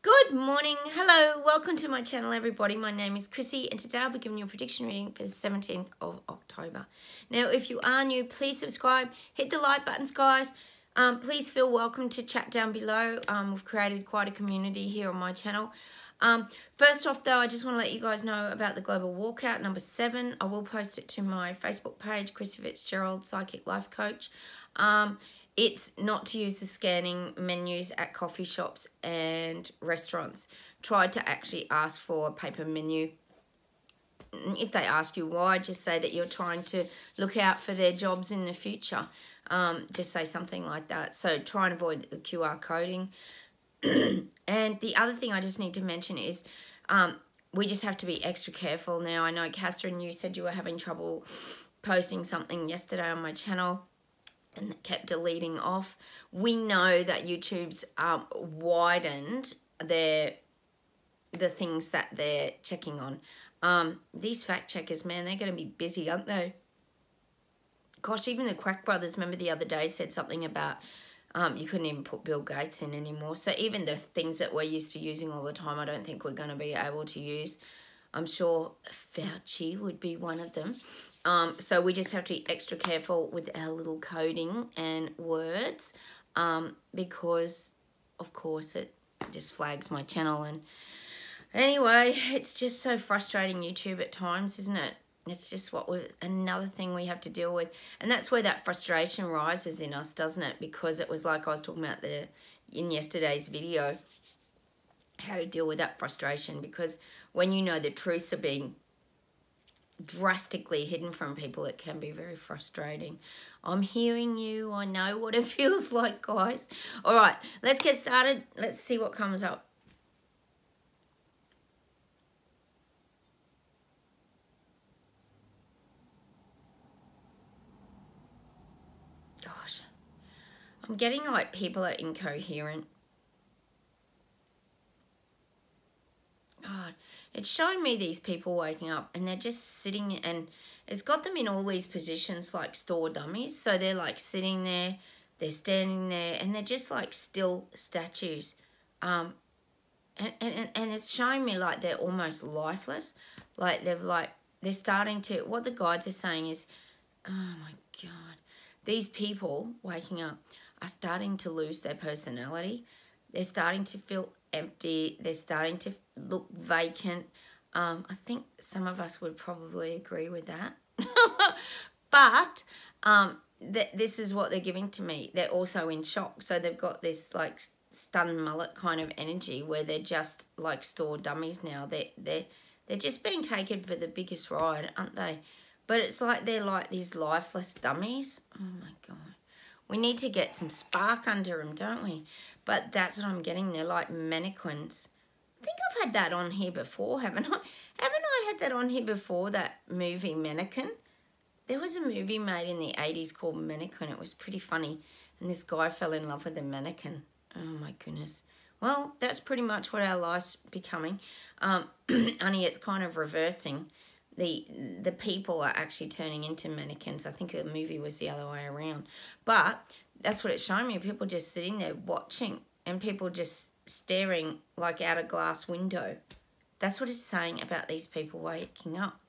Good morning, hello, welcome to my channel everybody. My name is Chrissy and today I'll be giving you a prediction reading for the 17th of October. Now if you are new, please subscribe, hit the like buttons guys. Please feel welcome to chat down below. We've created quite a community here on my channel. First off though, I just want to let you guys know about the Global Walkout number 7. I will post it to my Facebook page, Chrissy Fitzgerald, Psychic Life Coach. It's not to use the scanning menus at coffee shops and restaurants. Try to actually ask for a paper menu. If they ask you why, just say that you're trying to look out for their jobs in the future. Just say something like that. So try and avoid the QR coding. And the other thing I just need to mention is we just have to be extra careful now. I know, Catherine, you said you were having trouble posting something yesterday on my channel and it kept deleting off. We know that YouTube's widened the things that they're checking on. These fact checkers, man, they're going to be busy, aren't they? Gosh, even the Quack Brothers, remember the other day, said something about you couldn't even put Bill Gates in anymore. So even the things that we're used to using all the time, I don't think we're going to be able to use. I'm sure Fauci would be one of them. So we just have to be extra careful with our little coding and words because, of course, it just flags my channel. And anyway, it's just so frustrating, YouTube, at times, isn't it? It's just another thing we have to deal with. And that's where that frustration rises in us, doesn't it? Because it was like I was talking about in yesterday's video, how to deal with that frustration. Because when you know the truths are being drastically hidden from people, it can be very frustrating. I'm hearing you. I know what it feels like, guys. All right, let's get started. Let's see what comes up. Gosh, I'm getting like people are incoherent. God, it's showing me these people waking up and they're just sitting, and it's got them in all these positions like store dummies. So they're like sitting there, they're standing there, and they're just like still statues. And it's showing me like they're almost lifeless. Like they're starting to, what the guides are saying is, oh my God, these people waking up are starting to lose their personality. They're starting to feel empty. They're starting to look vacant. I think some of us would probably agree with that. But this is what they're giving to me. They're also in shock. So they've got this like stunned mullet kind of energy where they're just like store dummies now. They're just being taken for the biggest ride, aren't they? But it's like they're like these lifeless dummies. Oh my God. We need to get some spark under them, don't we? But that's what I'm getting. They're like mannequins. I think I've had that on here before, haven't I? Haven't I had that on here before, that movie Mannequin? There was a movie made in the 80s called Mannequin. It was pretty funny. And this guy fell in love with a mannequin. Oh, my goodness. Well, that's pretty much what our life's becoming. Only it's kind of reversing. The people are actually turning into mannequins. I think the movie was the other way around. But that's what it's showing me. People just sitting there watching and people just staring like out a glass window. That's what it's saying about these people waking up.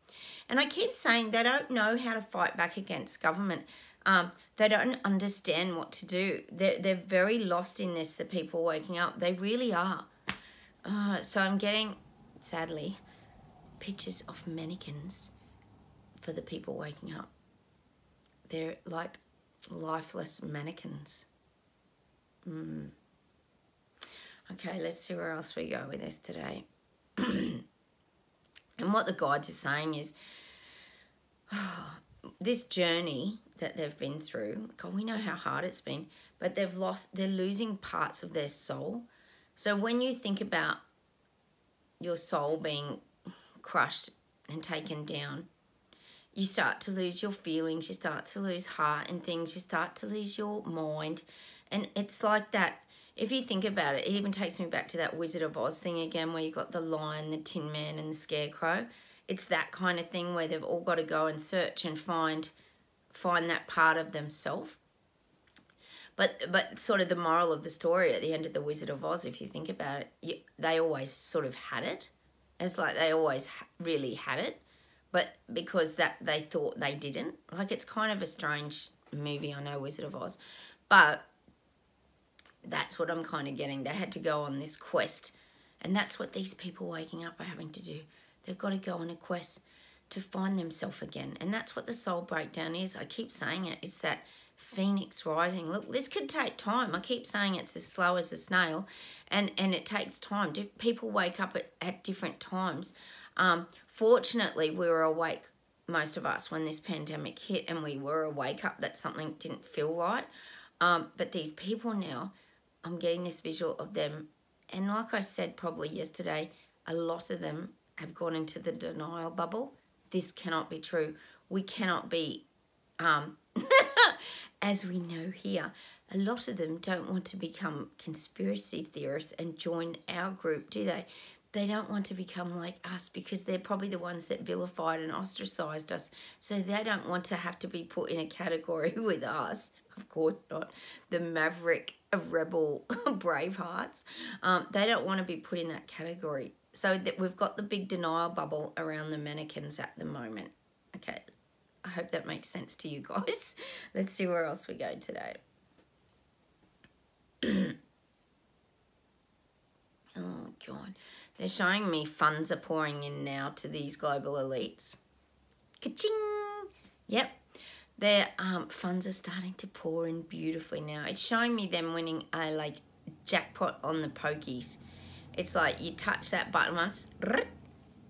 And I keep saying they don't know how to fight back against government. They don't understand what to do. They're very lost in this, the people waking up. They really are. So I'm getting, sadly, pictures of mannequins for the people waking up. They're like lifeless mannequins. Okay, let's see where else we go with this today. And what the guides are saying is, this journey that they've been through, God, we know how hard it's been, but they're losing parts of their soul. So when you think about your soul being crushed and taken down, you start to lose your feelings, you start to lose heart and things, you start to lose your mind. And it's like that. If you think about it, it even takes me back to that Wizard of Oz thing again, where you've got the lion, the Tin Man and the Scarecrow. It's that kind of thing where they've all got to go and search and find that part of themselves. But sort of the moral of the story at the end of The Wizard of Oz, if you think about it, they always sort of had it. It's like they always really had it, but because that they thought they didn't. Like, it's kind of a strange movie, I know, Wizard of Oz, but that's what I'm kind of getting. They had to go on this quest, and that's what these people waking up are having to do. They've got to go on a quest to find themselves again, and that's what the soul breakdown is. I keep saying it. It's that phoenix rising. Look, this could take time. I keep saying it's as slow as a snail, and it takes time. People wake up at different times. Fortunately, we were awake, most of us, when this pandemic hit, and we were awake up that something didn't feel right. But these people now, I'm getting this visual of them, and like I said probably yesterday, a lot of them have gone into the denial bubble. This cannot be true. We cannot be, as we know here, a lot of them don't want to become conspiracy theorists and join our group, do they? They don't want to become like us because they're probably the ones that vilified and ostracized us. So they don't want to have to be put in a category with us. Of course not. The maverick of rebel bravehearts. They don't want to be put in that category. So that we've got the big denial bubble around the mannequins at the moment. Okay, I hope that makes sense to you guys. Let's see where else we go today. Oh, God. They're showing me funds are pouring in now to these global elites. Ka-ching! Yep. Their funds are starting to pour in beautifully now. It's showing me them winning a, like, jackpot on the pokies. It's like you touch that button once,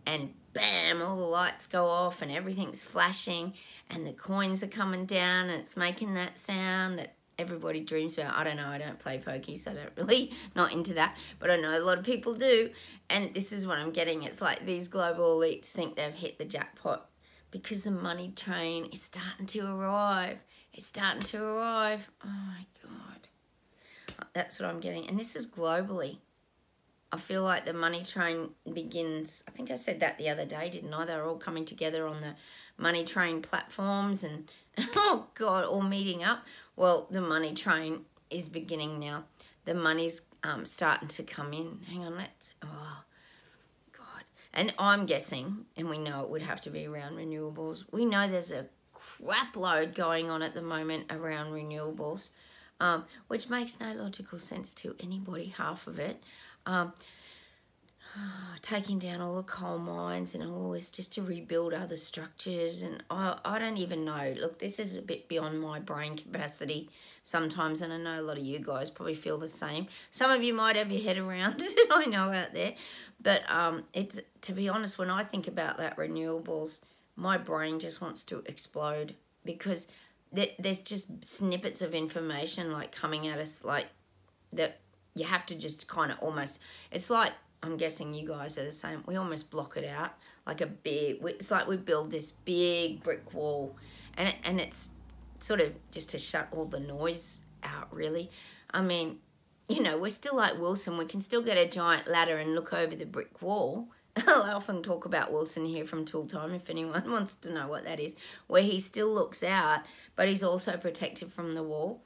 and bam, all the lights go off and everything's flashing and the coins are coming down and it's making that sound that everybody dreams about. I don't know, I don't play pokey, so I don't really, not into that, but I know a lot of people do, and this is what I'm getting. It's like these global elites think they've hit the jackpot because the money train is starting to arrive. It's starting to arrive. Oh my God. That's what I'm getting, and this is globally. I feel like the money train begins, I think I said that the other day, didn't I? They're all coming together on the money train platforms and, oh God, all meeting up. Well, the money train is beginning now. The money's starting to come in. Hang on, oh, God. And I'm guessing, and we know it would have to be around renewables. We know there's a crap load going on at the moment around renewables, which makes no logical sense to anybody, half of it. Taking down all the coal mines and all this just to rebuild other structures, and I don't even know. Look, this is a bit beyond my brain capacity sometimes, and I know a lot of you guys probably feel the same. Some of you might have your head around it, I know out there, but it's, to be honest, when I think about that renewables, my brain just wants to explode because there's just snippets of information like coming at us like that. You have to just kind of almost, it's like, I'm guessing you guys are the same, we almost block it out like a big, it's like we build this big brick wall, and it's sort of just to shut all the noise out, really. I mean, you know, we're still like Wilson, we can still get a giant ladder and look over the brick wall. I often talk about Wilson here from Tool Time, if anyone wants to know what that is, where he still looks out, but he's also protected from the wall.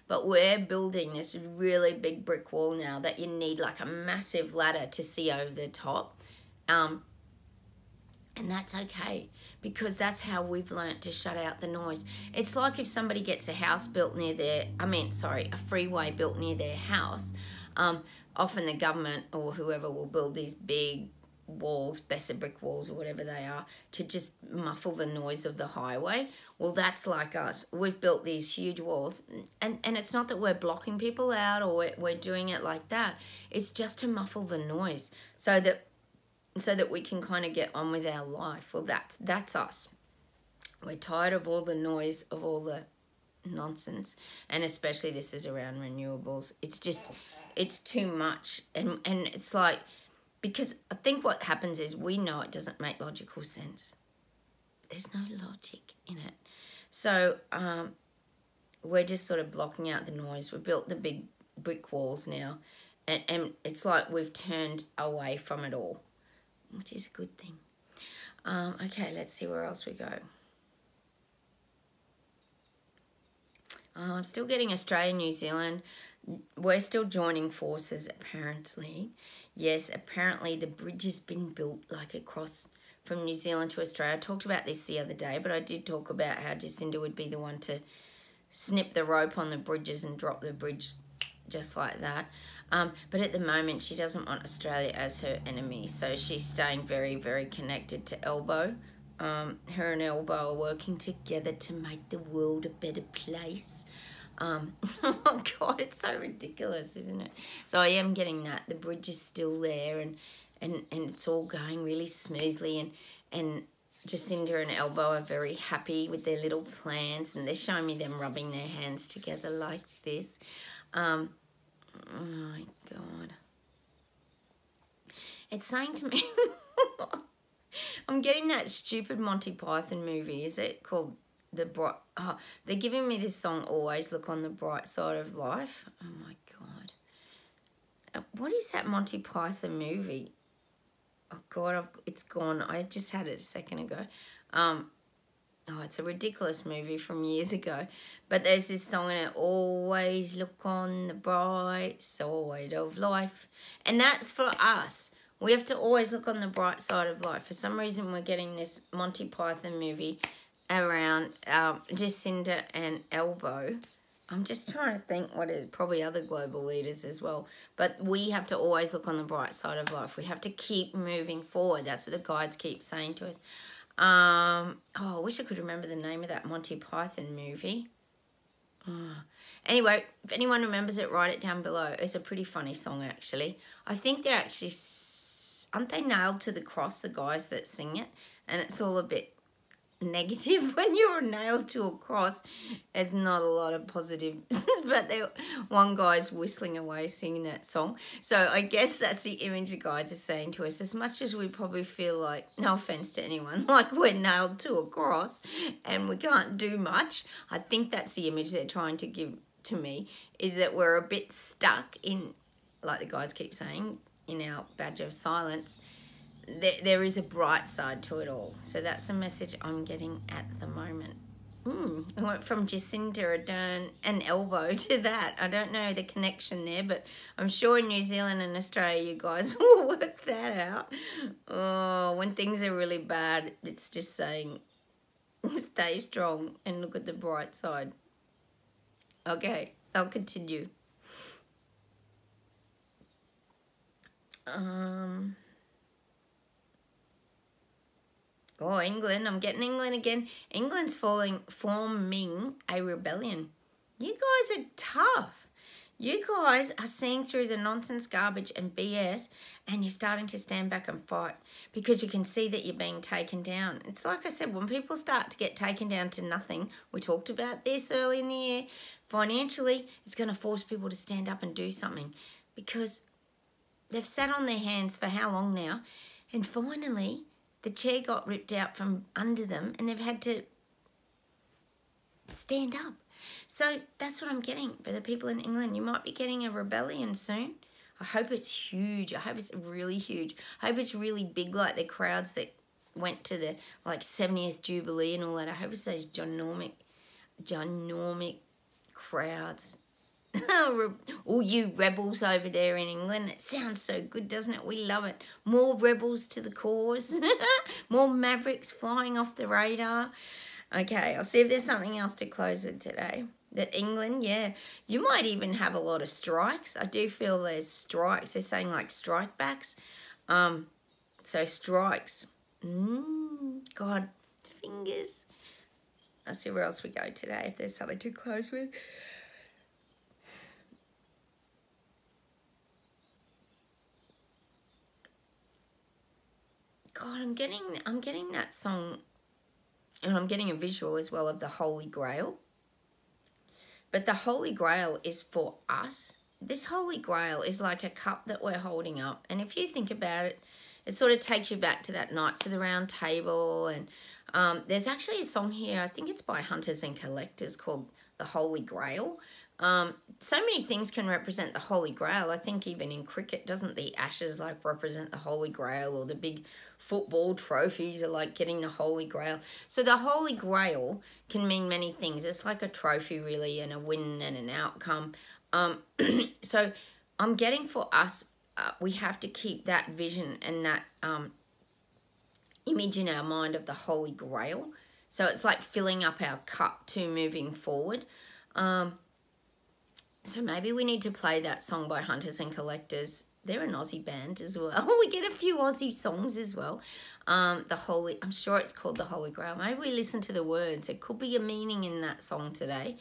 But we're building this really big brick wall now that you need like a massive ladder to see over the top. And that's okay because that's how we've learnt to shut out the noise. It's like if somebody gets a house built near their, a freeway built near their house, often the government or whoever will build these big walls, Besser brick walls or whatever they are, to just muffle the noise of the highway. Well, that's like us. We've built these huge walls, and it's not that we're blocking people out or we're doing it like that. It's just to muffle the noise so that we can kind of get on with our life. Well, that's us. We're tired of all the noise, of all the nonsense, and especially this is around renewables. It's just, it's too much, and it's like, because I think what happens is we know it doesn't make logical sense. There's no logic in it. So we're just sort of blocking out the noise. We've built the big brick walls now, and it's like we've turned away from it all, which is a good thing. Okay, let's see where else we go. I'm still getting Australia, New Zealand. We're still joining forces, apparently. Yes, apparently the bridge has been built like across from New Zealand to Australia. I talked about this the other day, but I did talk about how Jacinda would be the one to snip the rope on the bridges and drop the bridge just like that. But at the moment, she doesn't want Australia as her enemy, so she's staying very, very connected to Elbow. Her and Elbow are working together to make the world a better place. Oh God, it's so ridiculous, isn't it? So I am getting that. The bridge is still there, and it's all going really smoothly, and Jacinda and Elbow are very happy with their little plans, and they're showing me them rubbing their hands together like this. Oh my God. It's saying to me, I'm getting that stupid Monty Python movie. Is it called The Bright? Oh, they're giving me this song, Always Look on the Bright Side of Life. Oh my God. What is that Monty Python movie? Oh God, it's gone. I just had it a second ago. Oh, it's a ridiculous movie from years ago. But there's this song in it, Always Look on the Bright Side of Life. And that's for us. We have to always look on the bright side of life. For some reason, we're getting this Monty Python movie around Jacinda and Elbow. I'm just trying to think what is probably other global leaders as well. But we have to always look on the bright side of life. We have to keep moving forward. That's what the guides keep saying to us. Oh, I wish I could remember the name of that Monty Python movie. Anyway, if anyone remembers it, write it down below. It's a pretty funny song, actually. I think they're actually... Aren't they nailed to the cross, the guys that sing it? And it's all a bit negative when you're nailed to a cross. There's not a lot of positive, but one guy's whistling away singing that song. So I guess that's the image the guides are saying to us. As much as we probably feel like, no offense to anyone, like we're nailed to a cross and we can't do much, I think that's the image they're trying to give to me, is that we're a bit stuck in, like the guides keep saying, in our badge of silence. There is a bright side to it all. So that's the message I'm getting at the moment. I went from Jacinda Ardern and Elbow to that. I don't know the connection there, but I'm sure in New Zealand and Australia you guys will work that out. Oh, when things are really bad, it's just saying stay strong and look at the bright side. Okay, I'll continue. Oh, England. I'm getting England again. England's forming a rebellion. You guys are tough. You guys are seeing through the nonsense, garbage and BS, and you're starting to stand back and fight because you can see that you're being taken down. It's like I said, when people start to get taken down to nothing, we talked about this early in the year, financially, it's going to force people to stand up and do something because they've sat on their hands for how long now? And finally, the chair got ripped out from under them and they've had to stand up. So that's what I'm getting for the people in England. You might be getting a rebellion soon. I hope it's huge. I hope it's really huge. I hope it's really big, like the crowds that went to the 70th Jubilee and all that. I hope it's those ginormic crowds. All you rebels over there in England, it sounds so good, doesn't it? We love it. More rebels to the cause. More mavericks flying off the radar. Okay, I'll see if there's something else to close with today. That England, yeah, you might even have a lot of strikes. I do feel there's strikes. They're saying like strike backs. So strikes. God, fingers. I'll see where else we go today if there's something to close with. God, I'm getting that song, and I'm getting a visual as well of the Holy Grail. But the Holy Grail is for us. This Holy Grail is like a cup that we're holding up. And if you think about it, it sort of takes you back to that Knights of the Round Table. And there's actually a song here, I think it's by Hunters and Collectors, called The Holy Grail. So many things can represent the Holy Grail. I think even in cricket, doesn't the Ashes like represent the Holy Grail, or the big football trophies are like getting the Holy Grail? So the Holy Grail can mean many things. It's like a trophy really, and a win and an outcome. So I'm getting for us, we have to keep that vision and that image in our mind of the Holy Grail. So it's like filling up our cup to moving forward. So maybe we need to play that song by Hunters and Collectors. They're an Aussie band as well. We get a few Aussie songs as well. I'm sure it's called the Holy Grail. Maybe we listen to the words. There could be a meaning in that song today.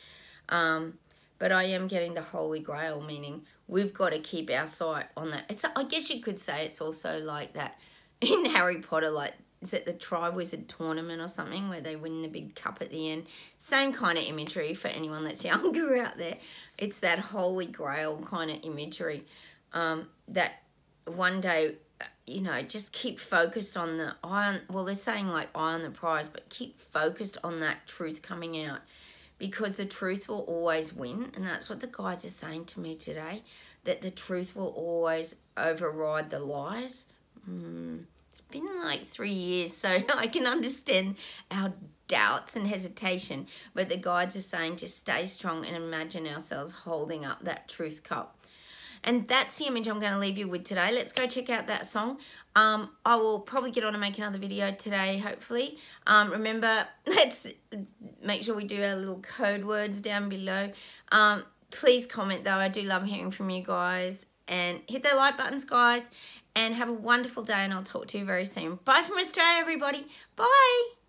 But I am getting the Holy Grail, meaning we've got to keep our sight on that. I guess you could say it's also like that in Harry Potter, like, is it the Triwizard Tournament or something where they win the big cup at the end? Same kind of imagery for anyone that's younger out there. It's that Holy Grail kind of imagery, that one day, you know, just keep focused on the eye on, well, they're saying like eye on the prize, but keep focused on that truth coming out, because the truth will always win. And that's what the guides are saying to me today, that the truth will always override the lies. It's been like 3 years, so I can understand our doubts and hesitation, but the guides are saying to stay strong and imagine ourselves holding up that truth cup. And that's the image I'm going to leave you with today. Let's go check out that song. I will probably get on and make another video today, hopefully. Remember, let's make sure we do our little code words down below. Please comment, though. I do love hearing from you guys. And hit the like buttons, guys. And have a wonderful day, and I'll talk to you very soon. Bye from Australia, everybody. Bye.